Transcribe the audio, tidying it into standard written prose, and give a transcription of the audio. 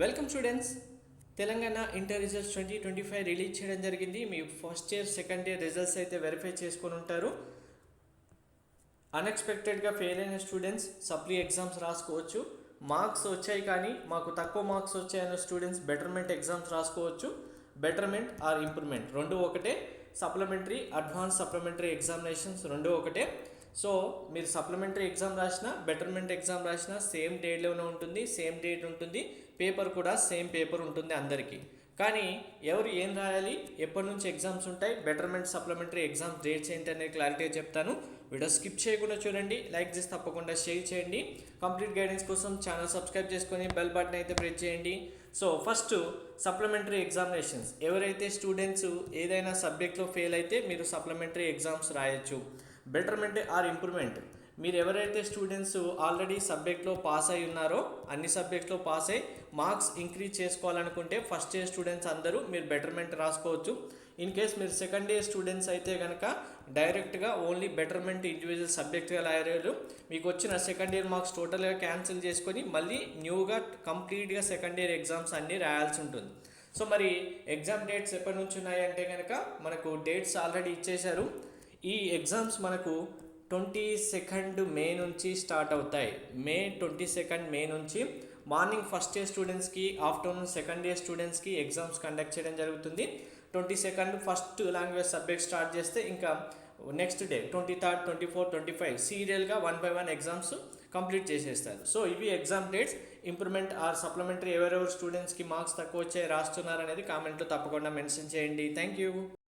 Welcome students. Telangana inter results 2025 release చేయడం జరిగింది. మీ first year second year results అయితే వెరిఫై చేసుకొని ఉంటారు. అన్ఎక్స్పెక్టెడ్గా ఫెయిల్ అయిన స్టూడెంట్స్ సప్లీ ఎగ్జామ్స్ రాసుకోవచ్చు. మార్క్స్ వచ్చాయి కానీ మాకు తక్కువ మార్క్స్ వచ్చాయన్న స్టూడెంట్స్ బెటర్మెంట్ ఎగ్జామ్స్ రాసుకోవచ్చు. బెటర్మెంట్ ఆర్ ఇంప్రూవ్మెంట్ రెండు ఒకటే. సప్లిమెంటరీ, అడ్వాన్స్ సప్లిమెంటరీ ఎగ్జామినేషన్స్ రెండు ఒకటే. సో మీరు సప్లిమెంటరీ ఎగ్జామ్ రాసినా, బెటర్మెంట్ ఎగ్జామ్ రాసినా సేమ్ డేట్లోనే ఉంటుంది, సేమ్ డేట్ ఉంటుంది, పేపర్ కూడా సేమ్ పేపర్ ఉంటుంది అందరికీ. కానీ ఎవరు ఏం రాయాలి, ఎప్పటి నుంచి ఎగ్జామ్స్ ఉంటాయి, బెటర్మెంట్ సప్లిమెంటరీ ఎగ్జామ్స్ డేట్స్ ఏంటి అనేది క్లారిటీగా చెప్తాను. వీడియో స్కిప్ చేయకుండా చూడండి, లైక్ చేసి తప్పకుండా షేర్ చేయండి. కంప్లీట్ గైడెన్స్ కోసం ఛానల్ సబ్స్క్రైబ్ చేసుకొని బెల్ బటన్ అయితే ప్రెస్ చేయండి. So first supplementary examinations. ఎవరైతే స్టూడెంట్స్ ఏదైనా సబ్జెక్ట్లో ఫెయిల్ అయితే మీరు సప్లిమెంటరీ ఎగ్జామ్స్ రాయొచ్చు. బెటర్మెంట్ ఆర్ ఇంప్రూవ్మెంట్, మీరు ఎవరైతే స్టూడెంట్స్ ఆల్రెడీ సబ్జెక్ట్లో పాస్ అయి ఉన్నారో, అన్ని సబ్జెక్ట్లో పాస్ అయ్యి మార్క్స్ ఇంక్రీజ్ చేసుకోవాలనుకుంటే ఫస్ట్ ఇయర్ స్టూడెంట్స్ అందరూ మీరు బెటర్మెంట్ రాసుకోవచ్చు. ఇన్ కేస్ మీరు సెకండ్ ఇయర్ స్టూడెంట్స్ అయితే కనుక డైరెక్ట్గా ఓన్లీ బెటర్మెంట్ ఇండివిజువల్ సబ్జెక్ట్గా రాయలేరు. మీకు వచ్చిన సెకండ్ ఇయర్ మార్క్స్ టోటల్గా క్యాన్సిల్ చేసుకొని మళ్ళీ న్యూగా కంప్లీట్గా సెకండ్ ఇయర్ ఎగ్జామ్స్ అన్నీ రాయాల్సి ఉంటుంది. సో మరి ఎగ్జామ్ డేట్స్ ఎప్పటి నుంచి ఉన్నాయి అంటే కనుక మనకు డేట్స్ ఆల్రెడీ ఇచ్చేశారు. ఈ ఎగ్జామ్స్ మనకు 22 మే నుంచి స్టార్ట్ అవుతాయి. మే 22 నుంచి మార్నింగ్ ఫస్ట్ ఇయర్ స్టూడెంట్స్కి, ఆఫ్టర్నూన్ సెకండ్ ఇయర్ స్టూడెంట్స్కి ఎగ్జామ్స్ కండక్ట్ చేయడం జరుగుతుంది. 22 ఫస్ట్ లాంగ్వేజ్ సబ్జెక్ట్ స్టార్ట్ చేస్తే ఇంకా నెక్స్ట్ డే 23, 24, 25 సీరియల్గా 1 by 1 ఎగ్జామ్స్ కంప్లీట్ చేసేస్తారు. సో ఇవి exam dates. Improvement are supplementary ఎవరెవరు స్టూడెంట్స్కి మార్క్స్ తక్కువ వచ్చాయి రాస్తున్నారు అనేది కామెంట్లో తప్పకుండా మెన్షన్ చేయండి. Thank you.